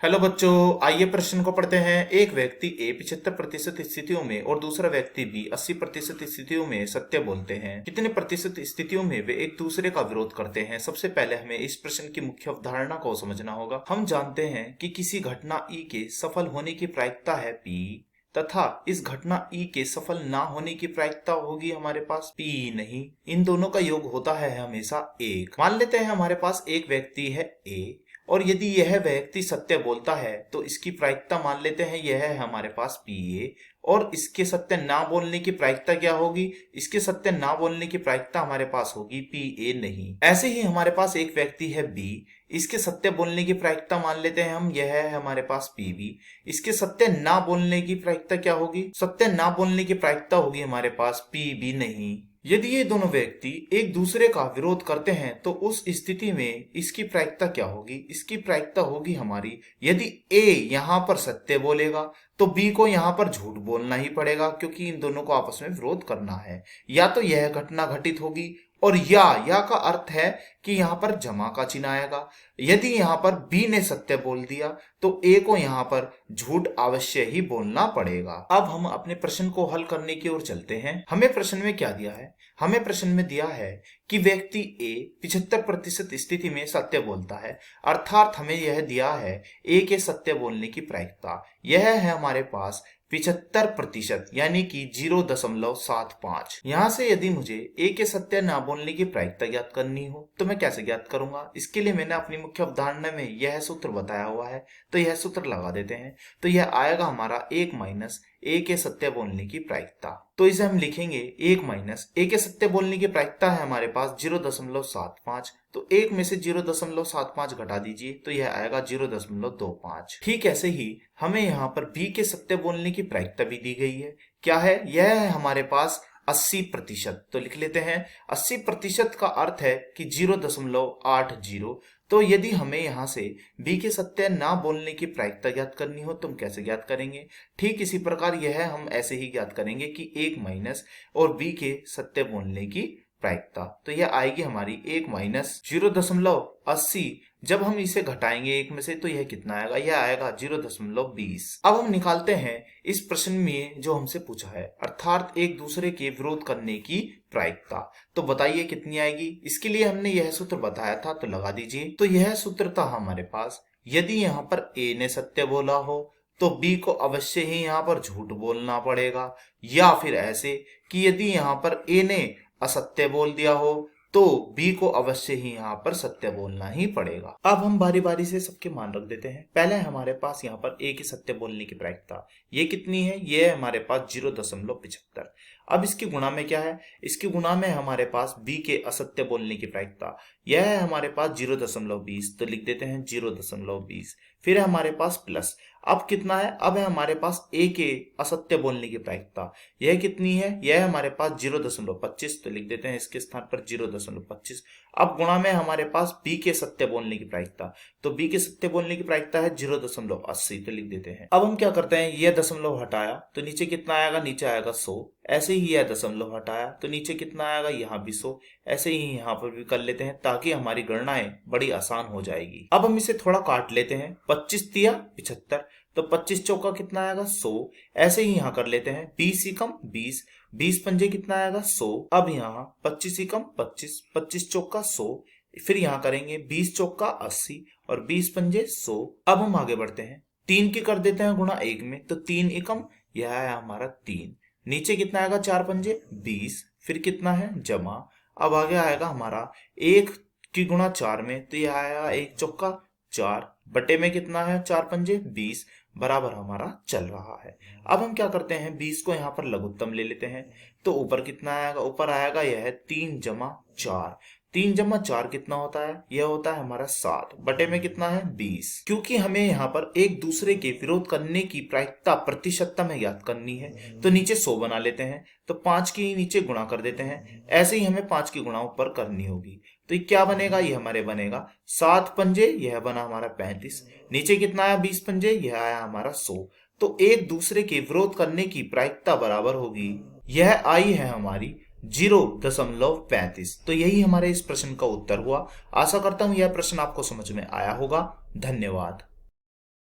Hello बच्चों, आइए प्रश्न को पढ़ते हैं। एक व्यक्ति ए 75% स्थितियों में और दूसरा व्यक्ति बी 80% स्थितियों में सत्य बोलते हैं। कितने प्रतिशत स्थितियों में वे एक दूसरे का विरोध करते हैं? सबसे पहले हमें इस प्रश्न की मुख्य अवधारणा को समझना होगा। हम जानते हैं कि किसी घटना ई के सफल होने की प्रायिकता है पी, तथा इस घटना ई के सफल ना होने की प्रायिकता होगी हमारे पास पी नहीं। इन दोनों का योग होता है हमेशा एक। मान लेते हैं हमारे पास एक व्यक्ति है ए, और यदि यह व्यक्ति सत्य बोलता है तो इसकी प्रायिकता मान लेते हैं यह है हमारे पास पी ए, और इसके सत्य ना बोलने की प्रायिकता क्या होगी? इसके सत्य ना बोलने की प्रायिकता हमारे पास होगी पी ए नहीं। ऐसे ही हमारे पास एक व्यक्ति है बी, इसके सत्य बोलने की प्रायिकता मान लेते हैं हम यह है हमारे पास पी बी। इसके सत्य ना बोलने की प्रायिकता क्या होगी? सत्य ना बोलने की प्रायिकता होगी हमारे पास पी बी नहीं। यदि ये दोनों व्यक्ति एक दूसरे का विरोध करते हैं तो उस स्थिति में इसकी प्रायिकता क्या होगी? इसकी प्रायिकता होगी हमारी, यदि ए यहाँ पर सत्य बोलेगा तो बी को यहाँ पर झूठ बोलना ही पड़ेगा, क्योंकि इन दोनों को आपस में विरोध करना है। या तो यह घटना घटित होगी, और या का अर्थ है कि यहाँ पर जमा का चिन्ह आएगा। यदि यहाँ पर बी ने सत्य बोल दिया तो ए को यहाँ पर झूठ अवश्य ही बोलना पड़ेगा। अब हम अपने प्रश्न को हल करने की ओर चलते हैं। हमें प्रश्न में क्या दिया है? हमें प्रश्न में दिया है कि व्यक्ति ए 75% स्थिति में सत्य बोलता है, अर्थात हमें यह दिया है ए के सत्य बोलने की प्रायिकता। यह है हमारे पास 75%, यानी कि 0.75। यहाँ से यदि मुझे ए के सत्य ना बोलने की प्रायिकता ज्ञात करनी हो तो मैं कैसे ज्ञात करूंगा? इसके लिए मैंने अपनी मुख्य अवधारणा में यह सूत्र बताया हुआ है, तो यह सूत्र लगा देते हैं। तो यह आएगा हमारा 1 माइनस ए के सत्य बोलने की प्रायिकता। तो इसे हम लिखेंगे 1 माइनस ए के सत्य बोलने की प्रायिकता है हमारे पास 0.75। तो 1 में से 0.75 घटा दीजिए तो यह आएगा 0.25। ठीक ऐसे ही हमें यहाँ पर बी के सत्य बोलने की प्रायिकता भी दी गई है। क्या है? यह है हमारे पास 80%। तो लिख लेते हैं 80% का अर्थ है कि 0.80। तो यदि हमें यहाँ से बी के सत्य ना बोलने की प्रायिकता ज्ञात करनी हो तो हम कैसे ज्ञात करेंगे? ठीक इसी प्रकार यह हम ऐसे ही ज्ञात करेंगे कि 1 माइनस और बी के सत्य बोलने की प्रायिकता। तो यह आएगी हमारी 1 माइनस 0.80। जब हम इसे घटाएंगे एक में से तो यह कितना आएगा? यह आएगा 0.20। अब हम निकालते हैं इस प्रश्न में जो हमसे पूछा है, अर्थात एक दूसरे के विरोध करने की प्रायिकता। तो बताइए कितनी आएगी? इसके लिए हमने यह सूत्र बताया था, तो लगा दीजिए। तो यह सूत्र था हमारे पास, यदि यहाँ पर ए ने सत्य बोला हो तो बी को अवश्य ही यहाँ पर झूठ बोलना पड़ेगा, या फिर ऐसे कि यदि यहाँ पर ए ने असत्य बोल दिया हो तो बी को अवश्य ही यहाँ पर सत्य बोलना ही पड़ेगा। अब हम बारी बारी से सबके मान रख देते हैं। पहले हमारे पास यहाँ पर ए के सत्य बोलने की प्रायिकता, ये कितनी है? ये है हमारे पास 0.75। अब इसकी गुणा में क्या है? इसकी गुणा में हमारे पास बी के असत्य बोलने की प्रायिकता, यह है हमारे पास 0.20। तो लिख देते हैं 0.20। फिर हमारे पास प्लस, अब कितना है? अब है हमारे पास ए के असत्य बोलने की प्रायिकता, यह कितनी है? यह है हमारे पास 0.25। तो लिख देते हैं इसके स्थान पर 0.25। अब गुणा में हमारे पास बी के सत्य बोलने की प्रायिकता, तो बी के सत्य बोलने की प्रायिकता है 0.80। तो लिख देते हैं। अब हम क्या करते हैं, यह दशमलव हटाया तो नीचे कितना आएगा? नीचे आएगा 100। ऐसे ही यह दशमलव हटाया तो नीचे कितना आएगा? यहाँ भी 100। ऐसे ही यहाँ पर भी कर लेते हैं ताकि हमारी गणनाएं बड़ी आसान हो जाएगी। अब हम इसे थोड़ा काट लेते हैं। 25 तिया 75, तो 25 चौका कितना आएगा? 100। ऐसे ही यहाँ कर लेते हैं 20 एकम 20, 20 पंजे कितना आएगा? 100। अब यहाँ 25 एकम 25, 25 चौका 100। फिर यहाँ करेंगे 20 चौका 80 और 20 पंजे 100। अब हम आगे बढ़ते हैं, 3 की कर देते हैं गुणा 1 में, तो 3 एकम, यह है हमारा 3। नीचे कितना आएगा? 4 पंजे 20, फिर कितना है? जमा। अब आगे आएगा हमारा 1 की गुणा 4 में, तो यह आएगा 1 चौका 4, बटे में कितना है? 4 पंजे 20, बराबर हमारा चल रहा है। अब हम क्या करते हैं, 20 को यहाँ पर लघुत्तम ले लेते हैं, तो ऊपर कितना आएगा? ऊपर आएगा यह है 3 जमा 4। 3 जमा 4 कितना होता है? यह होता है हमारा 7, बटे में कितना है? 20। क्योंकि हमें यहाँ पर एक दूसरे के विरोध करने की प्रायिकता प्रतिशतता में ज्ञात करनी है, तो नीचे 100 बना लेते हैं, तो 5 की नीचे गुणा कर देते हैं। ऐसे ही हमें 5 की गुणा ऊपर करनी होगी, तो ये क्या बनेगा? ये हमारे बनेगा 7 पंजे, यह बना हमारा 35। नीचे कितना आया? 20 पंजे, यह आया हमारा 100। तो एक दूसरे के विरोध करने की प्रायिकता बराबर होगी, यह आई है हमारी 0.35। तो यही हमारे इस प्रश्न का उत्तर हुआ। आशा करता हूं यह प्रश्न आपको समझ में आया होगा। धन्यवाद।